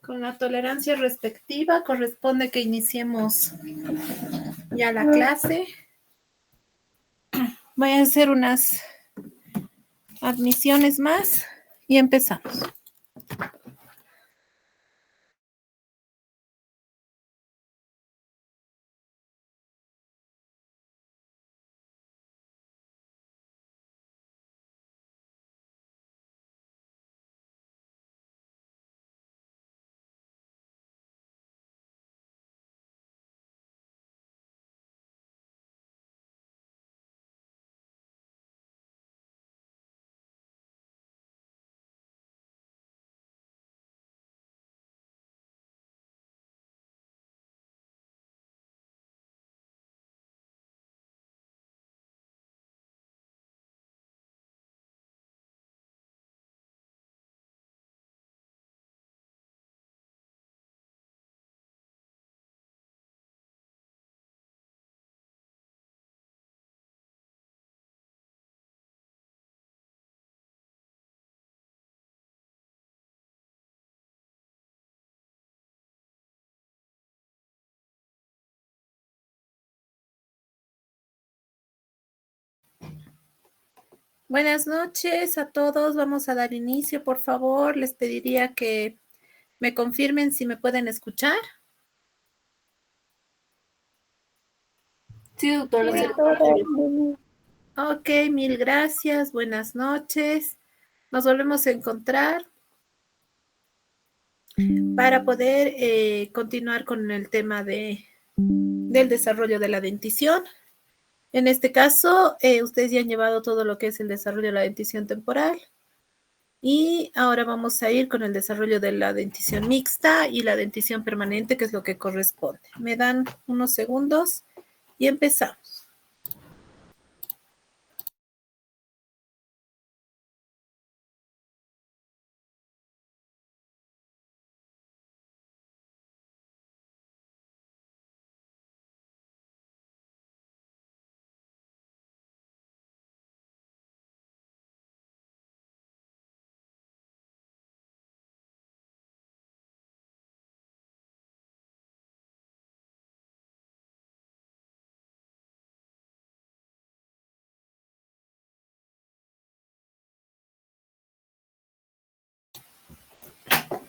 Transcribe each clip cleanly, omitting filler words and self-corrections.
Con la tolerancia respectiva, corresponde que iniciemos ya la clase. Voy a hacer unas admisiones más y empezamos. Buenas noches a todos. Vamos a dar inicio, por favor. Les pediría que me confirmen si me pueden escuchar. Sí, doctora. Ok, mil gracias. Buenas noches. Nos volvemos a encontrar para poder continuar con el tema del desarrollo de la dentición. En este caso, ustedes ya han llevado todo lo que es el desarrollo de la dentición temporal. Y ahora vamos a ir con el desarrollo de la dentición mixta y la dentición permanente, que es lo que corresponde. Me dan unos segundos y empezamos.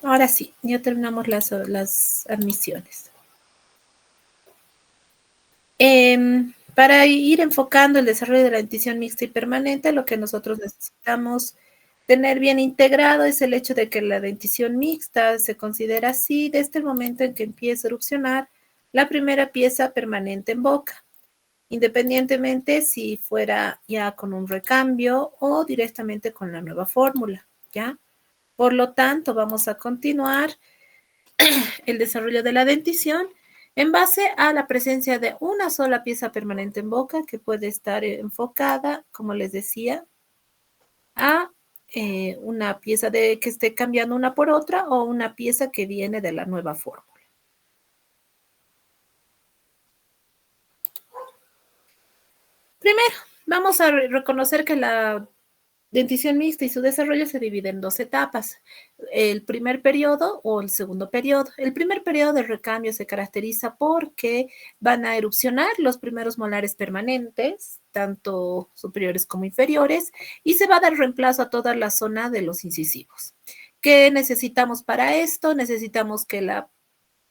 Ahora sí, ya terminamos las admisiones. Para ir enfocando el desarrollo de la dentición mixta y permanente, lo que nosotros necesitamos tener bien integrado es el hecho de que la dentición mixta se considera así desde el momento en que empieza a erupcionar la primera pieza permanente en boca, independientemente si fuera ya con un recambio o directamente con la nueva fórmula, ¿ya? Por lo tanto, vamos a continuar el desarrollo de la dentición en base a la presencia de una sola pieza permanente en boca que puede estar enfocada, como les decía, a una pieza que esté cambiando una por otra o una pieza que viene de la nueva fórmula. Primero, vamos a reconocer que la dentición mixta y su desarrollo se divide en dos etapas, el primer periodo o el segundo periodo. El primer periodo de recambio se caracteriza porque van a erupcionar los primeros molares permanentes, tanto superiores como inferiores, y se va a dar reemplazo a toda la zona de los incisivos. ¿Qué necesitamos para esto? Necesitamos que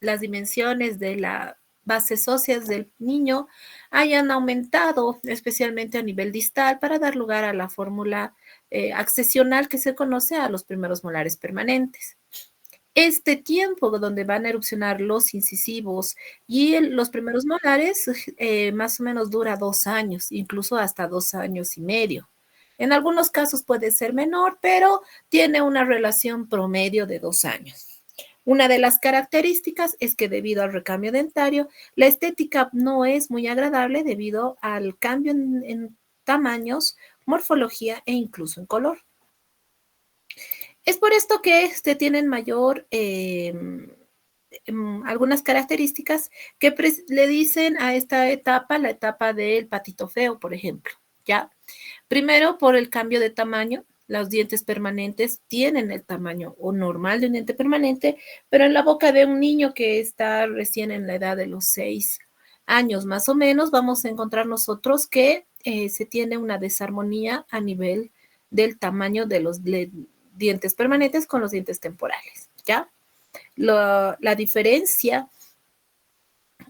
las dimensiones de las bases óseas del niño hayan aumentado, especialmente a nivel distal, para dar lugar a la fórmula accesional que se conoce a los primeros molares permanentes. Este tiempo donde van a erupcionar los incisivos y los primeros molares más o menos dura 2 años, incluso hasta 2 años y medio. En algunos casos puede ser menor, pero tiene una relación promedio de 2 años. Una de las características es que debido al recambio dentario, la estética no es muy agradable debido al cambio en tamaños, morfología e incluso en color. Es por esto que tienen mayor, algunas características que le dicen a esta etapa, la etapa del patito feo, por ejemplo, ¿ya? Primero, por el cambio de tamaño. los dientes permanentes tienen el tamaño o normal de un diente permanente, pero en la boca de un niño que está recién en la edad de los 6 años más o menos, vamos a encontrar nosotros que se tiene una desarmonía a nivel del tamaño de los dientes permanentes con los dientes temporales, ¿ya? La diferencia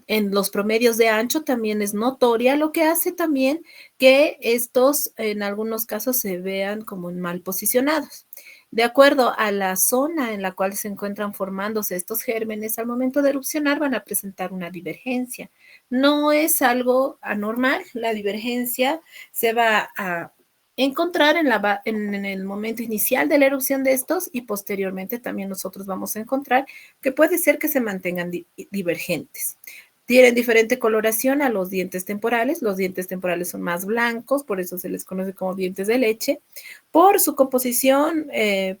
en los promedios de ancho también es notoria, lo que hace también que estos en algunos casos se vean como mal posicionados. De acuerdo a la zona en la cual se encuentran formándose estos gérmenes, al momento de erupcionar van a presentar una divergencia. No es algo anormal, la divergencia se va a encontrar en el momento inicial de la erupción de estos y posteriormente también nosotros vamos a encontrar que puede ser que se mantengan divergentes. Tienen diferente coloración a los dientes temporales. Los dientes temporales son más blancos, por eso se les conoce como dientes de leche, por su composición,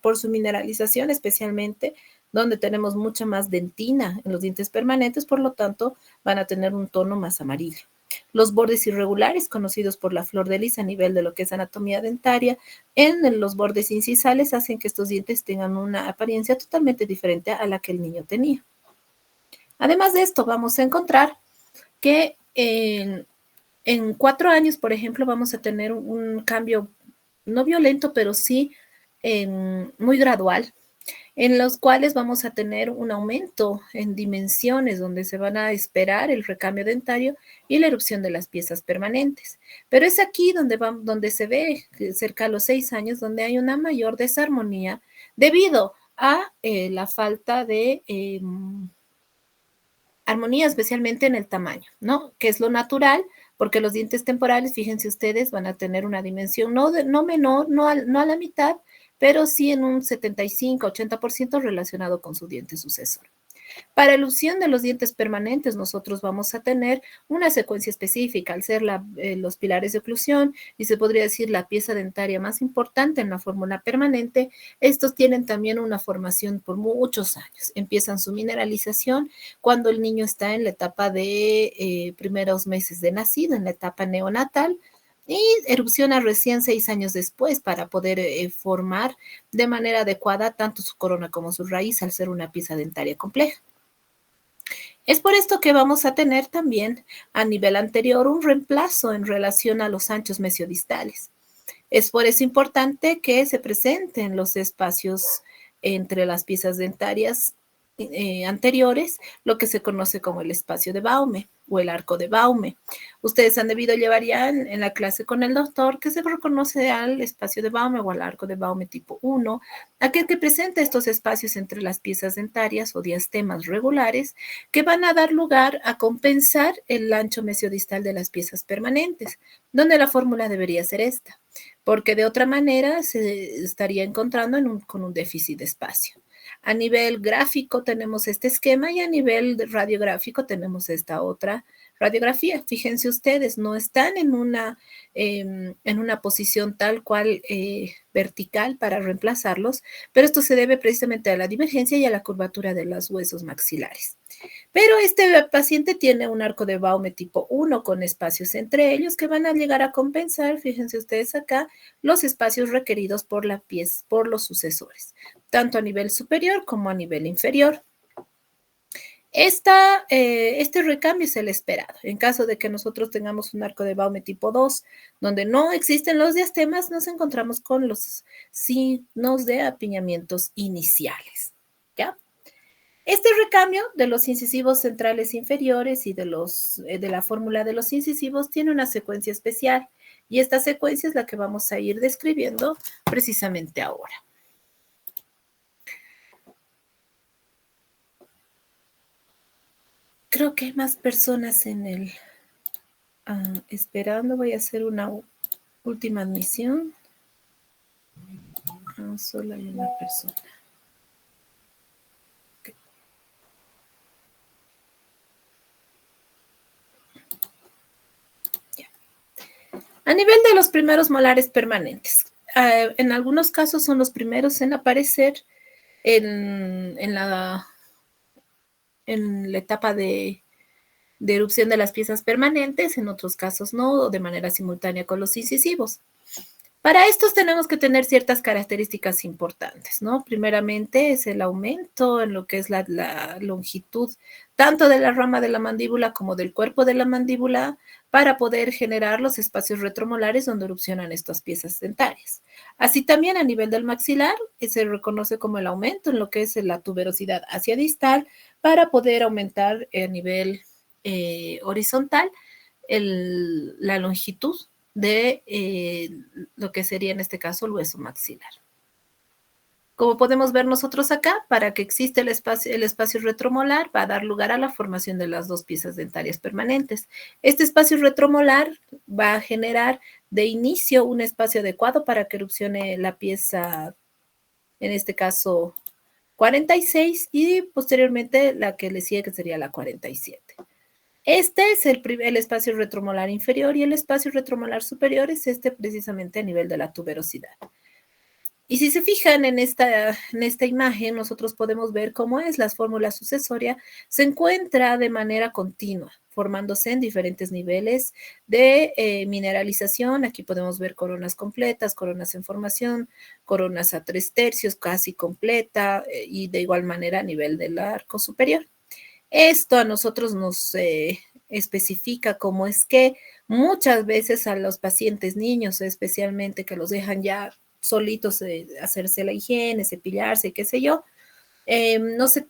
por su mineralización especialmente, donde tenemos mucha más dentina en los dientes permanentes, por lo tanto van a tener un tono más amarillo. Los bordes irregulares, conocidos por la flor de lis a nivel de lo que es anatomía dentaria, en los bordes incisales hacen que estos dientes tengan una apariencia totalmente diferente a la que el niño tenía. Además de esto, vamos a encontrar que en 4 años, por ejemplo, vamos a tener un cambio no violento, pero sí muy gradual, en los cuales vamos a tener un aumento en dimensiones donde se van a esperar el recambio dentario y la erupción de las piezas permanentes. Pero es aquí donde se ve cerca a los 6 años, donde hay una mayor desarmonía debido a la falta de armonía, especialmente en el tamaño, ¿no? Que es lo natural, porque los dientes temporales, fíjense ustedes, van a tener una dimensión no menor, no a la mitad, pero sí en un 75-80% relacionado con su diente sucesor. Para ilusión de los dientes permanentes, nosotros vamos a tener una secuencia específica, al ser los pilares de oclusión, y se podría decir la pieza dentaria más importante en la fórmula permanente. Estos tienen también una formación por muchos años. Empiezan su mineralización cuando el niño está en la etapa de primeros meses de nacido, en la etapa neonatal, y erupciona recién 6 años después para poder formar de manera adecuada tanto su corona como su raíz al ser una pieza dentaria compleja. Es por esto que vamos a tener también a nivel anterior un reemplazo en relación a los anchos mesiodistales. Es por eso importante que se presenten los espacios entre las piezas dentarias anteriores, lo que se conoce como el espacio de Baume o el arco de Baume. Ustedes han debido llevar ya en la clase con el doctor que se reconoce al espacio de Baume o al arco de Baume tipo 1, aquel que presenta estos espacios entre las piezas dentarias o diastemas regulares que van a dar lugar a compensar el ancho mesiodistal de las piezas permanentes, donde la fórmula debería ser esta, porque de otra manera se estaría encontrando con un déficit de espacio. A nivel gráfico tenemos este esquema y a nivel radiográfico tenemos esta otra radiografía. Fíjense ustedes, no están en una posición tal cual vertical para reemplazarlos, pero esto se debe precisamente a la divergencia y a la curvatura de los huesos maxilares. Pero este paciente tiene un arco de Baume tipo 1 con espacios entre ellos que van a llegar a compensar, fíjense ustedes acá, los espacios requeridos por los sucesores, tanto a nivel superior como a nivel inferior. Este recambio es el esperado. En caso de que nosotros tengamos un arco de Baume tipo 2, donde no existen los diastemas, nos encontramos con los signos de apiñamientos iniciales. ¿Ya? Este recambio de los incisivos centrales inferiores y de la fórmula de los incisivos tiene una secuencia especial, y esta secuencia es la que vamos a ir describiendo precisamente ahora. Creo que hay más personas en el esperando. Voy a hacer una última admisión. Solo hay una persona. Okay. Yeah. A nivel de los primeros molares permanentes, en algunos casos son los primeros en aparecer en la etapa de erupción de las piezas permanentes, en otros casos no, o de manera simultánea con los incisivos. Para estos tenemos que tener ciertas características importantes, ¿no? Primeramente es el aumento en lo que es la longitud tanto de la rama de la mandíbula como del cuerpo de la mandíbula para poder generar los espacios retromolares donde erupcionan estas piezas dentarias. Así también a nivel del maxilar se reconoce como el aumento en lo que es la tuberosidad hacia distal para poder aumentar a nivel horizontal la longitud de lo que sería en este caso el hueso maxilar. Como podemos ver nosotros acá, para que exista el espacio retromolar va a dar lugar a la formación de las dos piezas dentarias permanentes. Este espacio retromolar va a generar de inicio un espacio adecuado para que erupcione la pieza, en este caso 46, y posteriormente la que le sigue, que sería la 47. Este es el espacio retromolar inferior y el espacio retromolar superior es este precisamente a nivel de la tuberosidad. Y si se fijan en esta imagen, nosotros podemos ver cómo es la fórmula sucesoria, se encuentra de manera continua, formándose en diferentes niveles de mineralización. Aquí podemos ver coronas completas, coronas en formación, coronas a 3/3, casi completa, y de igual manera a nivel del arco superior. Esto a nosotros nos especifica cómo es que muchas veces a los pacientes niños, especialmente que los dejan ya solitos hacerse la higiene, cepillarse, qué sé yo,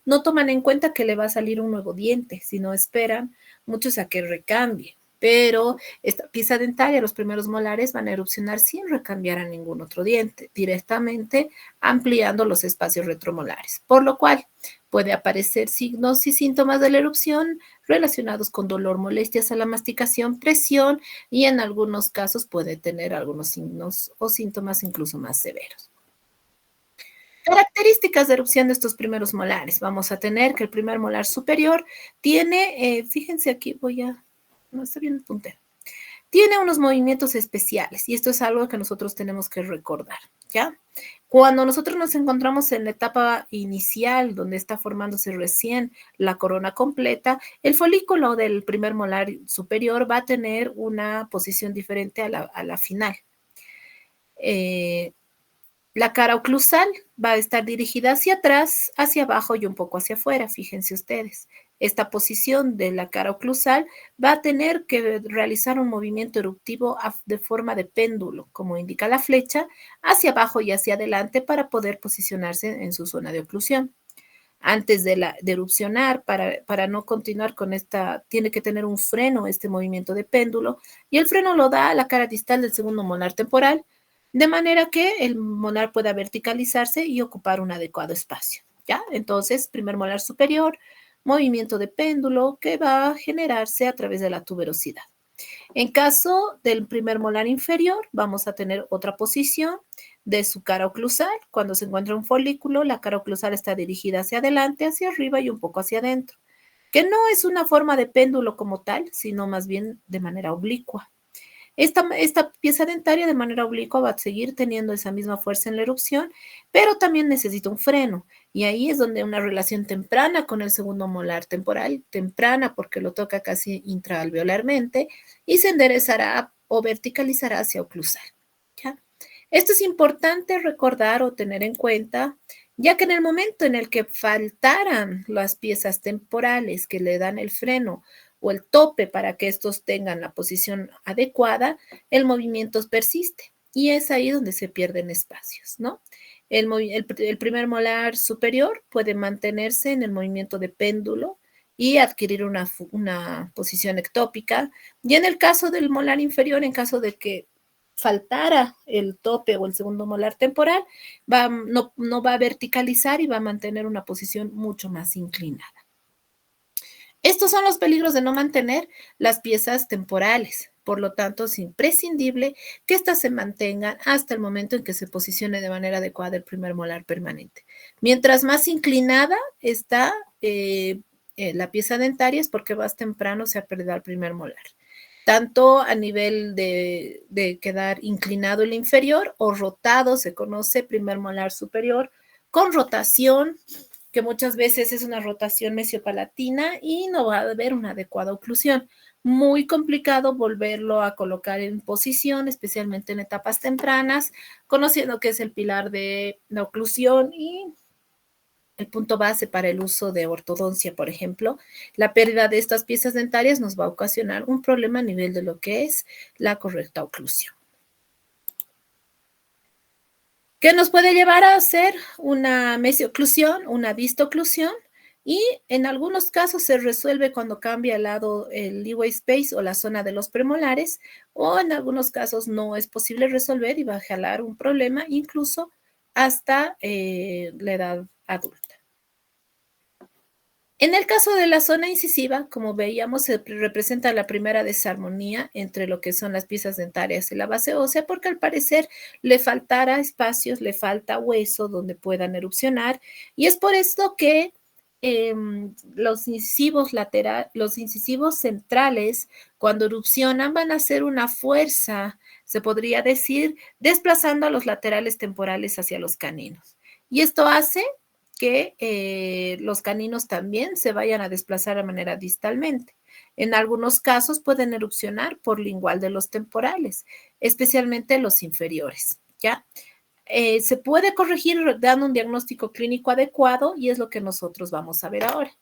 no toman en cuenta que le va a salir un nuevo diente, sino esperan muchos a que recambie. Pero esta pieza dentaria, los primeros molares van a erupcionar sin recambiar a ningún otro diente, directamente ampliando los espacios retromolares, por lo cual puede aparecer signos y síntomas de la erupción relacionados con dolor, molestias a la masticación, presión y en algunos casos puede tener algunos signos o síntomas incluso más severos. Características de erupción de estos primeros molares. Vamos a tener que el primer molar superior tiene, fíjense aquí, no está bien el puntero, tiene unos movimientos especiales y esto es algo que nosotros tenemos que recordar, ¿ya? Cuando nosotros nos encontramos en la etapa inicial, donde está formándose recién la corona completa, el folículo del primer molar superior va a tener una posición diferente a la final. La cara oclusal va a estar dirigida hacia atrás, hacia abajo y un poco hacia afuera, fíjense ustedes. Esta posición de la cara oclusal va a tener que realizar un movimiento eruptivo de forma de péndulo, como indica la flecha, hacia abajo y hacia adelante para poder posicionarse en su zona de oclusión. Antes de erupcionar, para no continuar con esta, tiene que tener un freno, este movimiento de péndulo, y el freno lo da a la cara distal del segundo molar temporal, de manera que el molar pueda verticalizarse y ocupar un adecuado espacio, ¿ya? Entonces, primer molar superior, movimiento de péndulo que va a generarse a través de la tuberosidad. En caso del primer molar inferior, vamos a tener otra posición de su cara oclusal. Cuando se encuentra un folículo, la cara oclusal está dirigida hacia adelante, hacia arriba y un poco hacia adentro, que no es una forma de péndulo como tal, sino más bien de manera oblicua. Esta pieza dentaria de manera oblicua va a seguir teniendo esa misma fuerza en la erupción, pero también necesita un freno. Y ahí es donde una relación temprana con el segundo molar temporal, temprana porque lo toca casi intraalveolarmente, y se enderezará o verticalizará hacia oclusal. ¿Ya? Esto es importante recordar o tener en cuenta, ya que en el momento en el que faltaran las piezas temporales que le dan el freno o el tope para que estos tengan la posición adecuada, el movimiento persiste y es ahí donde se pierden espacios, ¿no? El primer molar superior puede mantenerse en el movimiento de péndulo y adquirir una posición ectópica. Y en el caso del molar inferior, en caso de que faltara el tope o el segundo molar temporal, no va a verticalizar y va a mantener una posición mucho más inclinada. Estos son los peligros de no mantener las piezas temporales. Por lo tanto, es imprescindible que éstas se mantengan hasta el momento en que se posicione de manera adecuada el primer molar permanente. Mientras más inclinada está la pieza dentaria es porque más temprano se ha perdido el primer molar. Tanto a nivel de quedar inclinado el inferior o rotado, se conoce primer molar superior, con rotación, que muchas veces es una rotación mesiopalatina y no va a haber una adecuada oclusión. muy complicado volverlo a colocar en posición, especialmente en etapas tempranas, conociendo que es el pilar de la oclusión y el punto base para el uso de ortodoncia, por ejemplo. La pérdida de estas piezas dentarias nos va a ocasionar un problema a nivel de lo que es la correcta oclusión. ¿Qué nos puede llevar a hacer una mesioclusión, una distoclusión? Y en algunos casos se resuelve cuando cambia al lado el leeway space o la zona de los premolares, o en algunos casos no es posible resolver y va a jalar un problema incluso hasta la edad adulta. En el caso de la zona incisiva, como veíamos, se representa la primera desarmonía entre lo que son las piezas dentarias y la base ósea, porque al parecer le faltará espacios, le falta hueso donde puedan erupcionar, y es por esto que los incisivos los incisivos centrales, cuando erupcionan, van a hacer una fuerza, se podría decir, desplazando a los laterales temporales hacia los caninos. Y esto hace que los caninos también se vayan a desplazar de manera distalmente. En algunos casos pueden erupcionar por lingual de los temporales, especialmente los inferiores, ¿ya? Se puede corregir dando un diagnóstico clínico adecuado y es lo que nosotros vamos a ver ahora.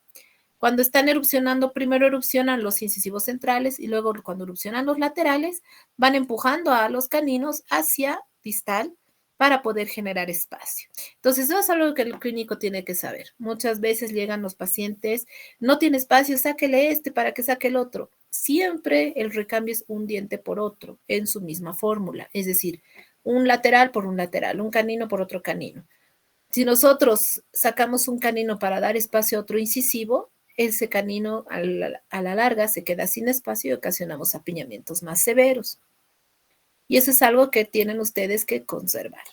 Cuando están erupcionando, primero erupcionan los incisivos centrales y luego cuando erupcionan los laterales, van empujando a los caninos hacia distal para poder generar espacio. Entonces, eso es algo que el clínico tiene que saber. Muchas veces llegan los pacientes, no tiene espacio, sáquele este para que saque el otro. Siempre el recambio es un diente por otro en su misma fórmula, es decir, un lateral por un lateral, un canino por otro canino. Si nosotros sacamos un canino para dar espacio a otro incisivo, ese canino a la larga se queda sin espacio y ocasionamos apiñamientos más severos. Y eso es algo que tienen ustedes que conservar.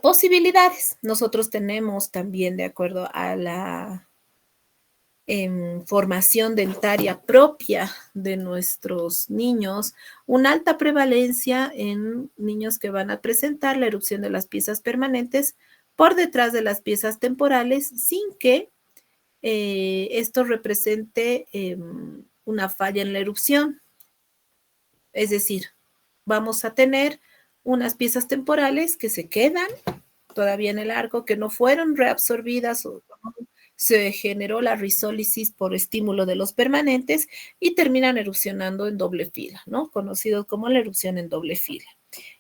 Posibilidades. Nosotros tenemos también, de acuerdo a la formación dentaria propia de nuestros niños, una alta prevalencia en niños que van a presentar la erupción de las piezas permanentes por detrás de las piezas temporales sin que esto represente una falla en la erupción. Es decir, vamos a tener unas piezas temporales que se quedan todavía en el arco, que no fueron reabsorbidas o se generó la risólisis por estímulo de los permanentes y terminan erupcionando en doble fila, ¿no? Conocido como la erupción en doble fila.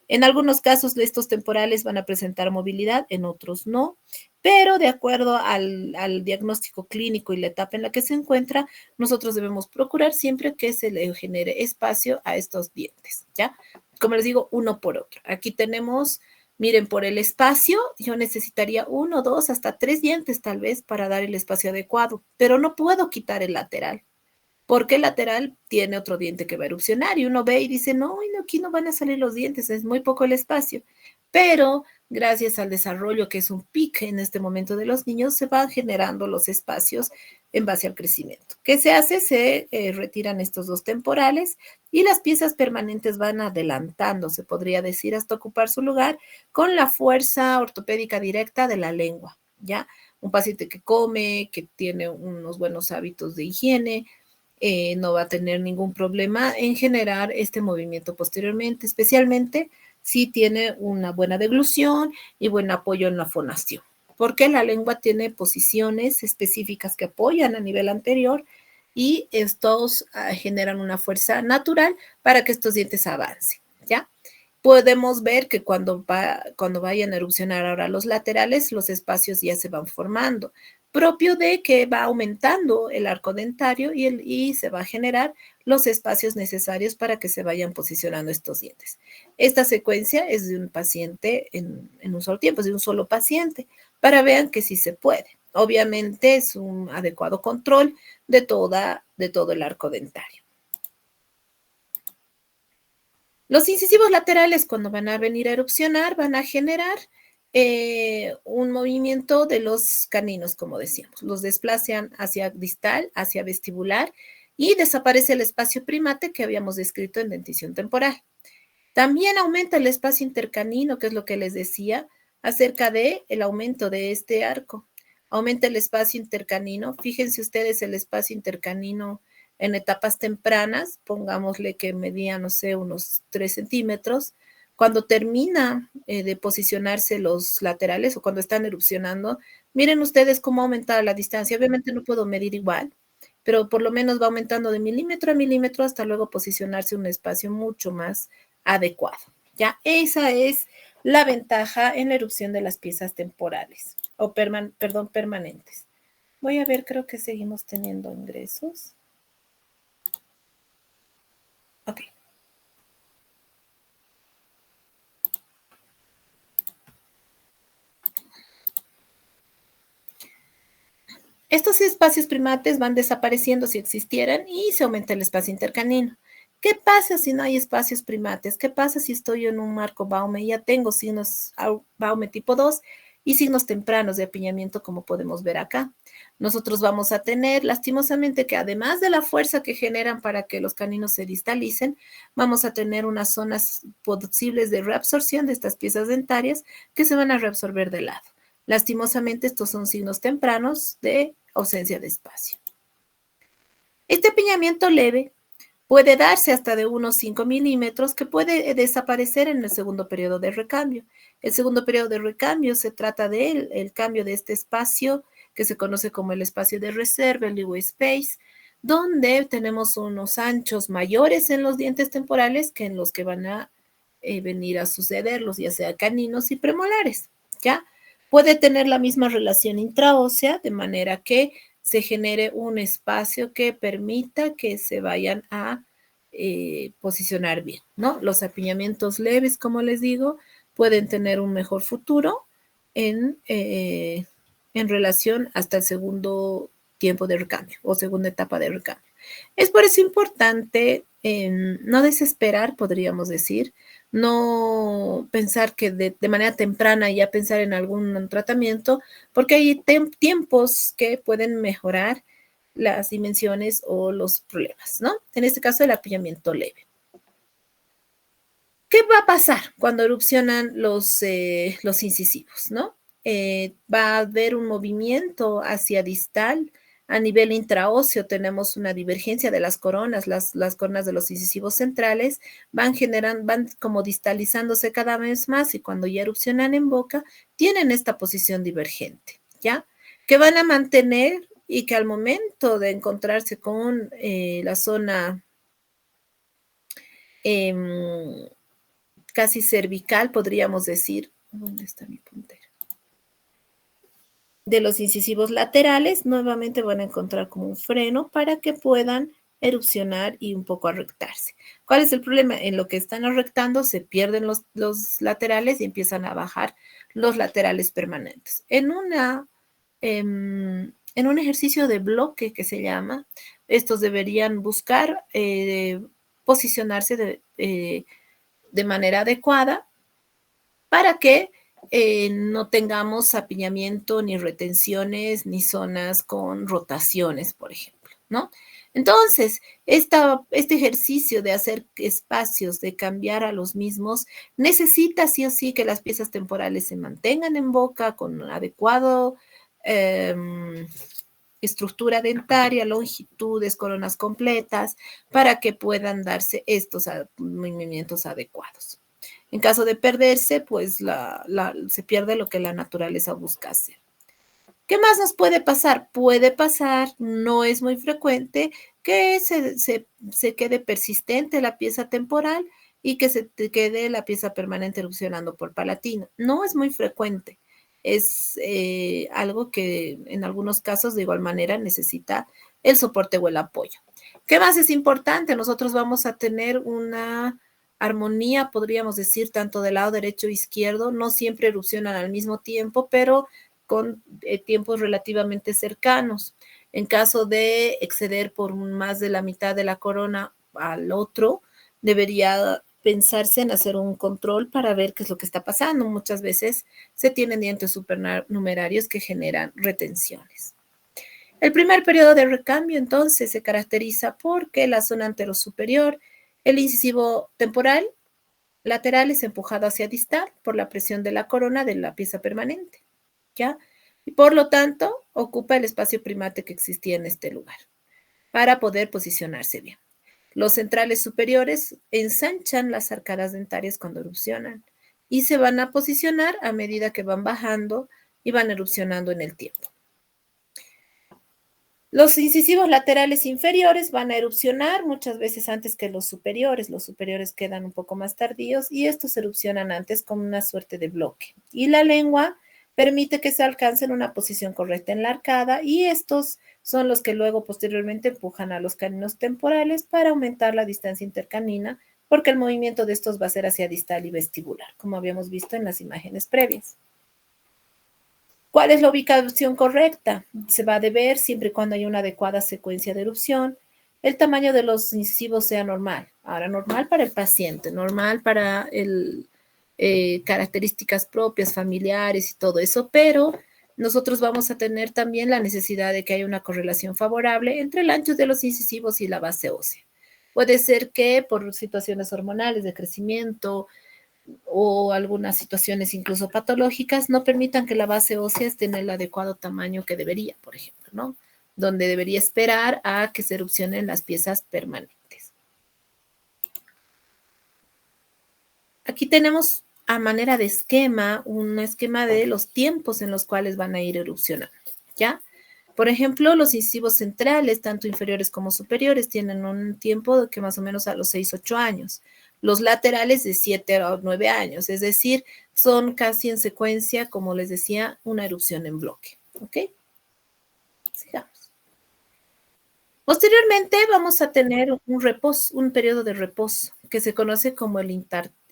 En algunos casos estos temporales van a presentar movilidad, en otros no, pero de acuerdo al diagnóstico clínico y la etapa en la que se encuentra, nosotros debemos procurar siempre que se le genere espacio a estos dientes, ¿ya? Como les digo, uno por otro. Aquí tenemos, miren, por el espacio, yo necesitaría uno, dos, hasta tres dientes tal vez para dar el espacio adecuado, pero no puedo quitar el lateral porque el lateral tiene otro diente que va a erupcionar y uno ve y dice, no, aquí no van a salir los dientes, es muy poco el espacio. Pero gracias al desarrollo, que es un pic en este momento de los niños, se van generando los espacios en base al crecimiento. ¿Qué se hace? Se retiran estos dos temporales y las piezas permanentes van adelantando, se podría decir, hasta ocupar su lugar con la fuerza ortopédica directa de la lengua, ¿ya? Un paciente que come, que tiene unos buenos hábitos de higiene, no va a tener ningún problema en generar este movimiento posteriormente, especialmente si tiene una buena deglución y buen apoyo en la fonación, porque la lengua tiene posiciones específicas que apoyan a nivel anterior y estos generan una fuerza natural para que estos dientes avancen, ¿ya? Podemos ver que cuando vayan a erupcionar ahora los laterales, los espacios ya se van formando, propio de que va aumentando el arco dentario y se va a generar los espacios necesarios para que se vayan posicionando estos dientes. Esta secuencia es de un paciente en un solo tiempo, es de un solo paciente, para vean que sí se puede. Obviamente es un adecuado control de todo el arco dentario. Los incisivos laterales, cuando van a venir a erupcionar, van a generar un movimiento de los caninos, como decíamos. Los desplazan hacia distal, hacia vestibular y desaparece el espacio primate que habíamos descrito en dentición temporal. También aumenta el espacio intercanino, que es lo que les decía acerca del aumento de este arco. Aumenta el espacio intercanino. Fíjense ustedes el espacio intercanino en etapas tempranas, pongámosle que medía, no sé, unos 3 centímetros. Cuando termina de posicionarse los laterales o cuando están erupcionando, miren ustedes cómo aumenta la distancia. Obviamente no puedo medir igual, pero por lo menos va aumentando de milímetro a milímetro hasta luego posicionarse un espacio mucho más adecuado. Ya, esa es la ventaja en la erupción de las piezas temporales o permanentes. Voy a ver, creo que seguimos teniendo ingresos. Ok. Estos espacios primates van desapareciendo si existieran y se aumenta el espacio intercanino. ¿Qué pasa si no hay espacios primates? ¿Qué pasa si estoy en un marco Baume y ya tengo signos Baume tipo 2 y signos tempranos de apiñamiento como podemos ver acá? Nosotros vamos a tener, lastimosamente, que además de la fuerza que generan para que los caninos se distalicen, vamos a tener unas zonas posibles de reabsorción de estas piezas dentarias que se van a reabsorber de lado. Lastimosamente, estos son signos tempranos de ausencia de espacio. Este apiñamiento leve puede darse hasta de unos 5 milímetros que puede desaparecer en el segundo periodo de recambio. El segundo periodo de recambio se trata del cambio de este espacio que se conoce como el espacio de reserva, el leeway space, donde tenemos unos anchos mayores en los dientes temporales que en los que van a venir a sucederlos, ya sea caninos y premolares, ¿ya? Puede tener la misma relación intraósea, de manera que se genere un espacio que permita que se vayan a posicionar bien, ¿no? Los apiñamientos leves, como les digo, pueden tener un mejor futuro en relación hasta el segundo tiempo de recambio o segunda etapa de recambio. Es por eso importante no desesperar, podríamos decir, no pensar que de manera temprana ya pensar en algún tratamiento, porque hay tiempos que pueden mejorar las dimensiones o los problemas, ¿no? En este caso, el apiñamiento leve. ¿Qué va a pasar cuando erupcionan los incisivos, no? Va a haber un movimiento hacia distal. A nivel intraóseo tenemos una divergencia de las coronas, las coronas de los incisivos centrales van como distalizándose cada vez más y cuando ya erupcionan en boca, tienen esta posición divergente, ¿ya? Que van a mantener y que al momento de encontrarse con la zona casi cervical, podríamos decir, ¿dónde está mi puntero? De los incisivos laterales, nuevamente van a encontrar como un freno para que puedan erupcionar y un poco arrectarse. ¿Cuál es el problema? En lo que están arrectando se pierden los laterales y empiezan a bajar los laterales permanentes. En un ejercicio de bloque que se llama, estos deberían buscar posicionarse de manera adecuada para que no tengamos apiñamiento, ni retenciones, ni zonas con rotaciones, por ejemplo, ¿no? Entonces, este ejercicio de hacer espacios, de cambiar a los mismos, necesita sí o sí que las piezas temporales se mantengan en boca con adecuado estructura dentaria, longitudes, coronas completas, para que puedan darse estos movimientos adecuados. En caso de perderse, pues se pierde lo que la naturaleza busca hacer. ¿Qué más nos puede pasar? Puede pasar, no es muy frecuente, que se quede persistente la pieza temporal y que se quede la pieza permanente erupcionando por palatina. No es muy frecuente. Es algo que en algunos casos de igual manera necesita el soporte o el apoyo. ¿Qué más es importante? Nosotros vamos a tener una armonía, podríamos decir, tanto del lado derecho e izquierdo. No siempre erupcionan al mismo tiempo, pero con tiempos relativamente cercanos. En caso de exceder por más de la mitad de la corona al otro, debería pensarse en hacer un control para ver qué es lo que está pasando. Muchas veces se tienen dientes supernumerarios que generan retenciones. El primer periodo de recambio, entonces, se caracteriza porque la zona anterosuperior, el incisivo temporal lateral es empujado hacia distal por la presión de la corona de la pieza permanente, ¿ya? Y por lo tanto, ocupa el espacio primate que existía en este lugar. para poder posicionarse bien. Los centrales superiores ensanchan las arcadas dentarias cuando erupcionan y se van a posicionar a medida que van bajando y van erupcionando en el tiempo. Los incisivos laterales inferiores van a erupcionar muchas veces antes que los superiores. Los superiores quedan un poco más tardíos y estos erupcionan antes como una suerte de bloque. Y la lengua permite que se alcance en una posición correcta en la arcada y estos son los que luego posteriormente empujan a los caninos temporales para aumentar la distancia intercanina porque el movimiento de estos va a ser hacia distal y vestibular, como habíamos visto en las imágenes previas. ¿Cuál es la ubicación correcta? Se va a deber siempre y cuando haya una adecuada secuencia de erupción. El tamaño de los incisivos sea normal. Ahora, normal para el paciente, normal para características propias, familiares y todo eso, pero nosotros vamos a tener también la necesidad de que haya una correlación favorable entre el ancho de los incisivos y la base ósea. Puede ser que por situaciones hormonales de crecimiento, o algunas situaciones incluso patológicas no permitan que la base ósea esté en el adecuado tamaño que debería, por ejemplo, ¿no? Donde debería esperar a que se erupcionen las piezas permanentes. Aquí tenemos a manera de esquema, un esquema de los tiempos en los cuales van a ir erupcionando, ¿ya? Por ejemplo, los incisivos centrales, tanto inferiores como superiores, tienen un tiempo que más o menos a los 6-8 años. Los laterales de 7 a 9 años, es decir, son casi en secuencia, como les decía, una erupción en bloque. ¿Ok? Sigamos. Posteriormente vamos a tener un reposo, un periodo de reposo, que se conoce como el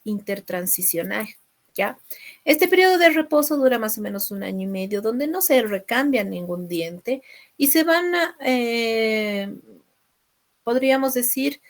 intertransicional. ¿Ya? Este periodo de reposo dura más o menos 1 año y medio, donde no se recambia ningún diente y se van a, podríamos decir,